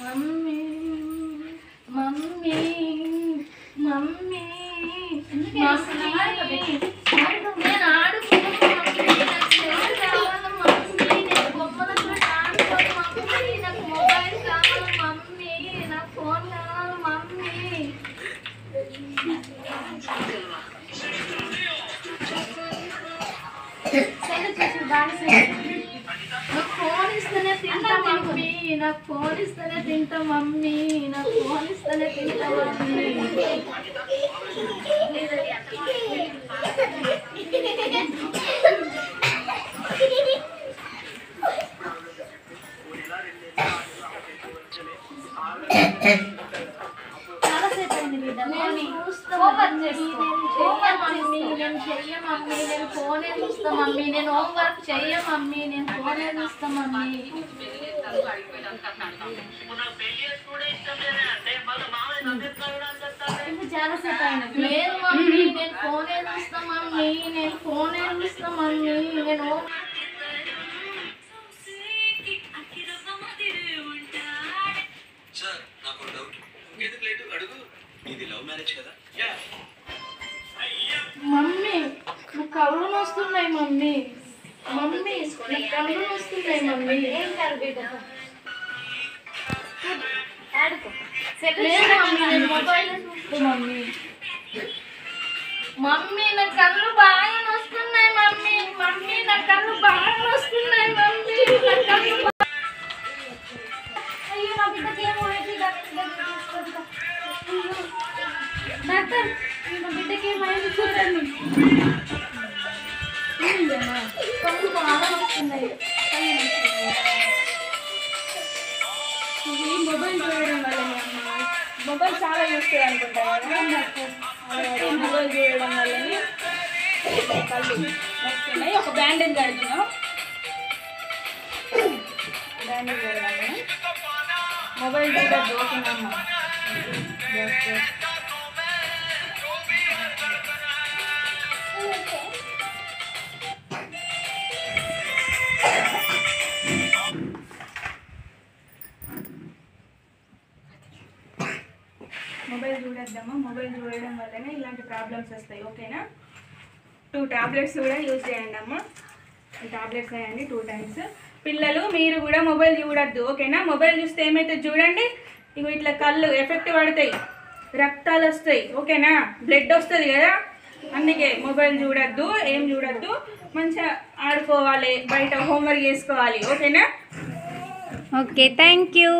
Mummy mummy mummy నేను ఆడుకున్నాను mummy, నేను బొమ్మలతో ఆడుకోను మమ్మీ, నాకు మొబైల్ కావాలి మమ్మీ, నాకు ఫోన్ కావాలి మమ్మీ. నాకు ఫోన్ ఇస్తేనే తింటా మమ్మీ, నాకు ఫోన్ ఇస్తేనే తింటా మమ్మీ, నాకు ఫోన్ ఇస్తేనే తింటా మమ్మీ. చాలాసేపు అయింది బిడ్డ, నేను చెయ్య మమ్మీ, నేను ఫోనే చూస్తా మమ్మీ, నేను హోంవర్క్ చెయ్య మమ్మీ, నేను ఫోనే చూస్తా మమ్మీ. చాలాసేపు అయింది. లేదు మమ్మీ, నేను ఫోనే చూస్తా మమ్మీ, నేను ఫోనే చూస్తా మమ్మీ, నేను మమ్మీ నాకు కళ్ళు వస్తున్నాయి మమ్మీ, మమ్మీ నాకు కళ్ళు వస్తున్నాయి మమ్మీ. ఏం కాదు బిడ్డ, లేదు మమ్మీ, నేను మొబైల్ చూస్తా మమ్మీ. మమ్మీ నా కళ్ళు బాగా వస్తున్నాయి మమ్మీ, మమ్మీ నా కళ్ళు బాగా వస్తున్నాయి మమ్మీ, నా కళ్ళు. అయ్యో నా బిడ్డకి ఏమైంది డాక్టర్, నా బిడ్డకి ఏమైంది చూడండి. కళ్ళు బాగా వస్తున్నాయి. ఇది మొబైల్ చూడడం వల్లనే అమ్మా, మొబైల్ చాలా చూస్తుంది అనుకుంటా కదా, మొబైల్ చూడడం వల్లనే కళ్ళు వస్తున్నాయి. ఒక బ్యాండేజ్ కడుతున్నాం, బ్యాండేజ్ కడదాము. మొబైల్ చూడద్దు ఓకేనమ్మా. మొబైల్ చూడద్దామా, మొబైల్ చూడడం వల్లనే ఇలాంటి ప్రాబ్లమ్స్ వస్తాయి ఓకేనా. 2 టాబ్లెట్స్ కూడా యూజ్ చేయండి అమ్మ, ఈ టాబ్లెట్స్ వేయండి 2 times. పిల్లలు మీరు కూడా మొబైల్ చూడద్దు ఓకేనా. మొబైల్ చూస్తే ఏమవుతుంది చూడండి, ఇగో ఇట్లా కళ్ళు ఎఫెక్ట్ పడతాయి, రక్తాలు వస్తాయి ఓకేనా, బ్లడ్ వస్తుంది కదా. అందుకే మొబైల్ చూడద్దు, ఏం చూడద్దు, మంచిగా ఆడుకోవాలి, బయట హోంవర్క్ చేసుకోవాలి ఓకేనా. Okay, thank you.